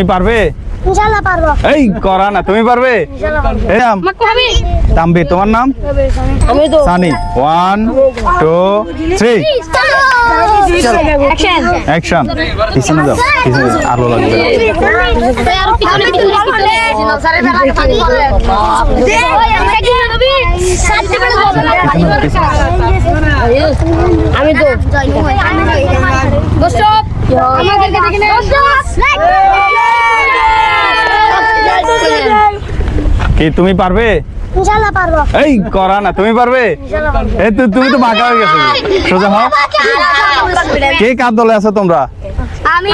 তুমি পারবে? ইনশাআল্লাহ পারবো। এই করা না, তুমি পারবে? এই নাম তানভীর, তোমার নাম? সানি। 1 2 3 অ্যাকশন। পিছনে যাও, পিছনে যাও, আলো লাগবে। আমি তো দর্শক আমাদেরকে দেখে নেন। কি তুমি পারবে? ইনশাআল্লাহ পারবো। এই করা না, তুমি পারবে? এই তুমি তো বাঁকা হয়ে গেছো। সোজা হও। কে কার দলে আছো তোমরা? আমি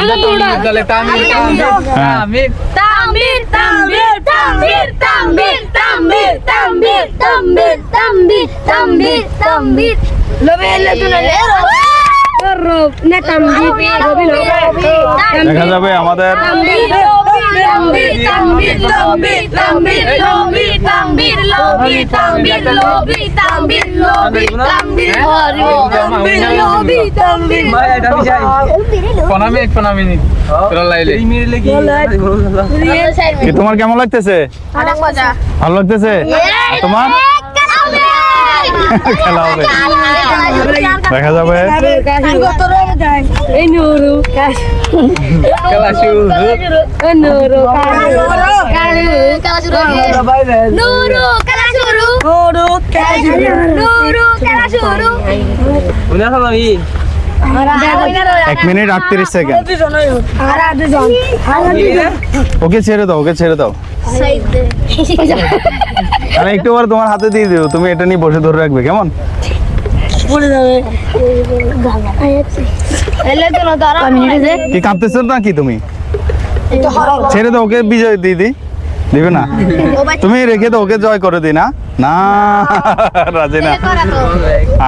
দলে তামিল তামিল তানভীর তানভীর তানভীর তানভীর তানভীর তানভীর তানভীর তানভীর তানভীর তানভীর লবে লবে রব না তানভীর রবি দেখা যাবে আমাদের Tanvir Tanvir Tanvir Tanvir lobby Tanvir lobby Tanvir lobby Tanvir lobby Tanvir lobby Tanvir ভাই এটা আমি যাই 15 মিনিট তোরা লাইলে 3 মিনিট লাগি কি তোমার কেমন লাগতেছে? অনেক মজা ভালো লাগতেছে? আর তোমার? খেলা হবে, দেখা যাবে। এই নুরু খেলা শুরু নুরু খেলা শুরু নুরু খেলা শুরু নুরু খেলা শুরু উনা খাবি 1 মিনিট 38 সেকেন্ড। ওকে ছেড়ে দাও, ওকে ছেড়ে দাও। আরে একটু পরে তোমার হাতে দিয়ে দিও, তুমি এটা নিয়ে বসে ধরে রাখবে, কেমন? কি কাঁদতেছো নাকি তুমি? ছেড়ে দাও, ওকে বিজয় দিদি দিবে না। তুমি রেখে দাও, ওকে জয় করে দি। না না রাজি না।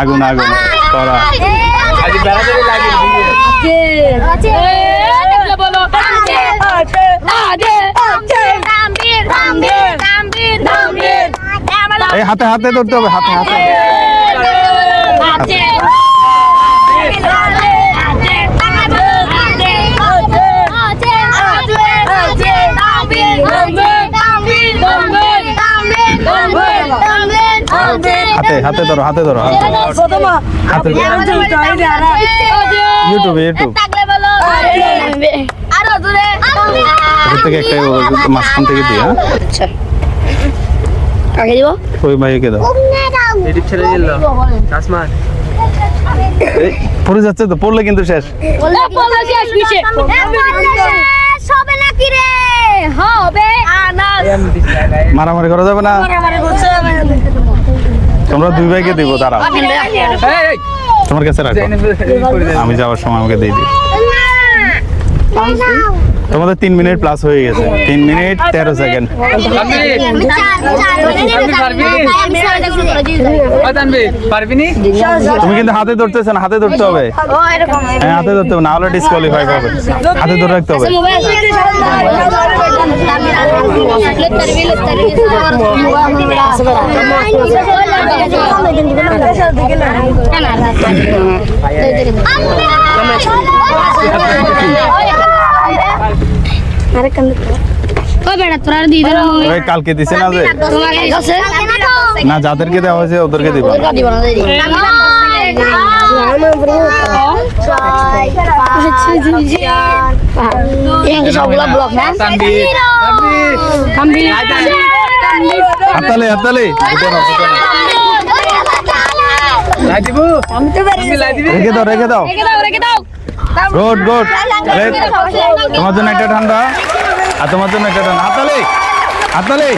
আগুন আগুন করা। আজ বেড়াতে লাগে এই হাতে হাতে ধরতে হবে, হাতে হাতে। হাতে হাতে ধরো, হাতে ধরো, হাতে ধরো। ইউটিউবে ইউটিউব আরো দূরে ওখান থেকে একটা মাঝখান থেকে দিই। হ্যাঁ আচ্ছা কাকে দিব ওই ভাইকে দাও। এডিট ছেড়ে দিল আসমান এই, পড়ে যাচ্ছে তো, পড়লে কিন্তু শেষ। হবে নাকি রে হবে আনাস মারামারি করা যাবে না। তোমরা দুই ভাইকে দিব, দাঁড়াও। এই তোমার কাছে রাখো, আমি যাওয়ার সময় আমাকে দিয়ে দিই। তোমাদের 3 মিনিট প্লাস হয়ে গেছে। 3 মিনিট 13 সেকেন্ড। পারবি নি তুমি কিন্তু হাতে ধরতেছ না, হাতে ধরতে হবে। হ্যাঁ হাতে ধরতে হবে, না হলে ডিসকোয়ালিফাই হবে। হাতে ধরে রাখতে হবে। ওই কালকে দিছে না যে, না যাদেরকে দেওয়া হয়েছে ওদেরকে দিবা। হাততালি হাততালি। লাই দিব আমি লাই দিবি রেখে দাও, রেখে দাও। Good good. তোমার জন্য একটা ঠান্ডা আর তোমার জন্য একটা ঠান্ডা। হাততালি হাততালি।